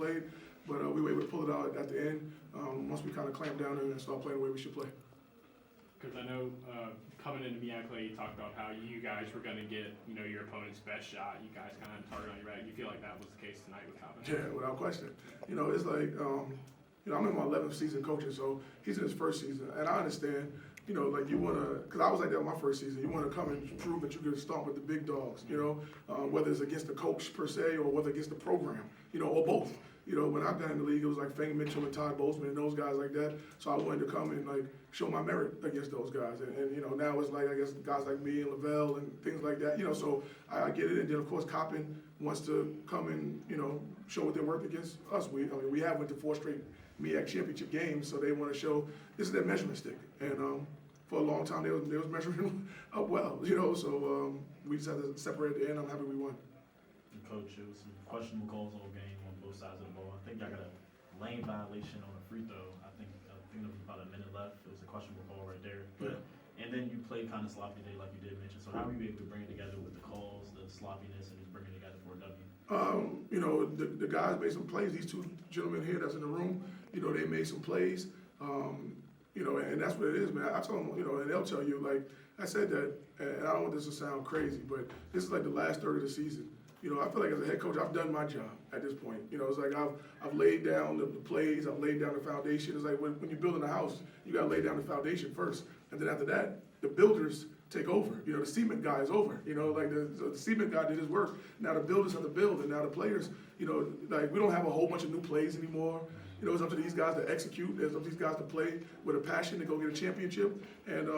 played, but we were able to pull it out at the end once we kind of clamped down and start playing the way we should play. Because I know coming into Miami play, you talked about how you guys were going to get, your opponent's best shot. You guys kind of had a target on your back. You feel like that was the case tonight with Coppin? Yeah, without question. It's like, I'm in my 11th season coaching, so he's in his first season, and I understand. Like you want to, because I was like that my first season. You want to come and prove that you can start with the big dogs. Whether it's against the coach per se or whether against the program. Or both. When I got in the league, it was like Fang Mitchell and Todd Bozeman and those guys like that. So I wanted to come and like show my merit against those guys. And now it's like I guess guys like me and Lavelle and things like that. So I get it. And then of course Coppin wants to come and show what they're worth against us. We have went to 4 straight MEAC championship games, so they want to show this is their measurement stick. And for a long time they was measuring up well. So we just had to separate at the end. I'm happy we won. Coach, it was some questionable calls all game on both sides of the ball. I think I got a lane violation on a free throw. I think there was about a minute left. It was a questionable call right there. But and then you played kind of sloppy today, like you did mention. So how were you able to bring it together with the calls, the sloppiness, and just bring it together for a W? The guys made some plays. These 2 gentlemen here that's in the room, they made some plays. And that's what it is, man. I told them, and they'll tell you, like I said that, and I don't want this to sound crazy, but this is like the last third of the season. I feel like as a head coach, I've done my job at this point. It's like I've laid down the plays, I've laid down the foundation. It's like when you're building a house, you gotta lay down the foundation first, and then after that, the builders take over. The cement guy is over. Like the cement guy did his work. Now the builders have to build, and now the players. Like we don't have a whole bunch of new plays anymore. It's up to these guys to execute. It's up to these guys to play with a passion to go get a championship. And,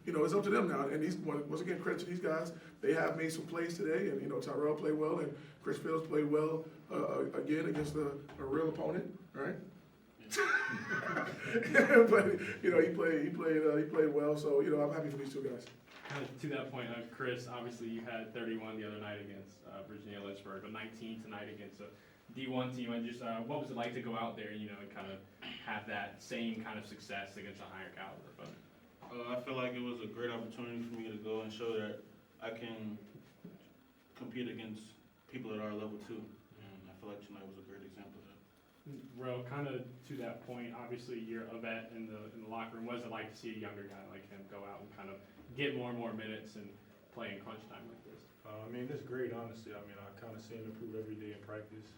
it's up to them now. And once again, credit to these guys. They have made some plays today. And, Tyrell played well and Chris Fields played well again against a real opponent, right? But, he played well. So, I'm happy for these 2 guys. Kind of to that point, Chris, obviously you had 31 the other night against Virginia Lynchburg, but 19 tonight against a D1 team. And just what was it like to go out there, and kind of have that same kind of success against a higher caliber opponent? I feel like it was a great opportunity for me to go and show that I can compete against people at our level too. And I feel like tonight was a great example of that. Well, kind of to that point, obviously you're a vet in the locker room. What is it like to see a younger guy like him go out and kind of get more and more minutes and play in crunch time like this? It's great, honestly. I kind of see him improve every day in practice.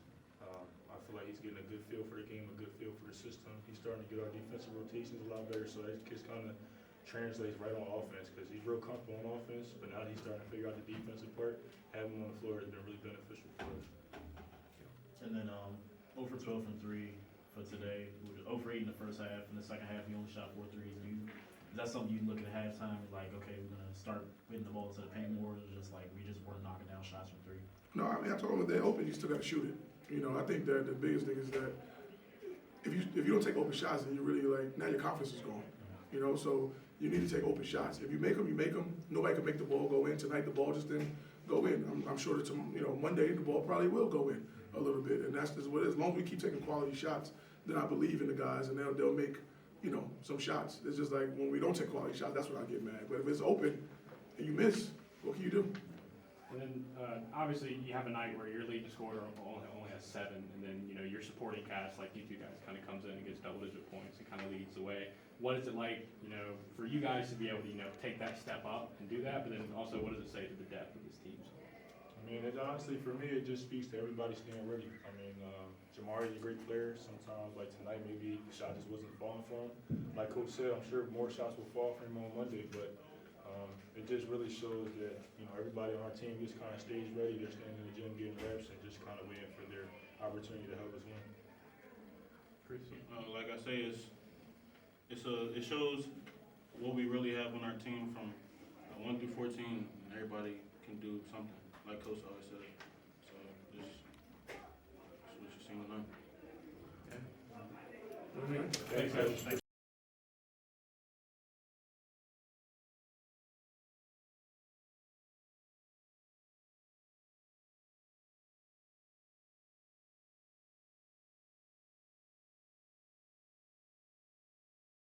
I feel like he's getting a good feel for the game, a good feel for the system. He's starting to get our defensive rotations a lot better, so that just kind of translates right on offense because he's real comfortable on offense, but now he's starting to figure out the defensive part. Having him on the floor has been really beneficial for us. And then 0 for 12 from 3 for today. 0 for 8 in the first half. In the second half, you only shot 4 threes. Is that something you look at halftime and like, okay, we're going to start hitting the ball to the paint more, or just like we just weren't knocking down shots from 3? No, I told them if they're open, you still got to shoot it. I think that the biggest thing is that if you don't take open shots, then you really now your confidence is gone. So you need to take open shots. If you make them, you make them. Nobody can make the ball go in. Tonight the ball just didn't go in. I'm sure that Monday the ball probably will go in a little bit, and that's just what it is. As long as we keep taking quality shots, then I believe in the guys, and they'll make some shots. It's just like when we don't take quality shots, that's when I get mad. But if it's open and you miss, what can you do? And then obviously you have a night where your leading scorer only has 7, and then your supporting cast like you 2 guys kind of comes in and gets double-digit points and kind of leads the way. What is it like, for you guys to be able to take that step up and do that? But then also, what does it say to the depth of this team? Honestly, for me, it just speaks to everybody staying ready. Jamari's a great player. Sometimes, like tonight, maybe the shot just wasn't falling for him. Like Coach said, I'm sure more shots will fall for him on Monday, but it just really shows that everybody on our team just kind of stays ready. They're staying in the gym, getting reps, and just kind of waiting for their opportunity to help us win. Like I say, it shows what we really have on our team from 1 through 14. Everybody can do something, like Coach always said. So this is what you're seeing tonight. Okay. Thanks, guys.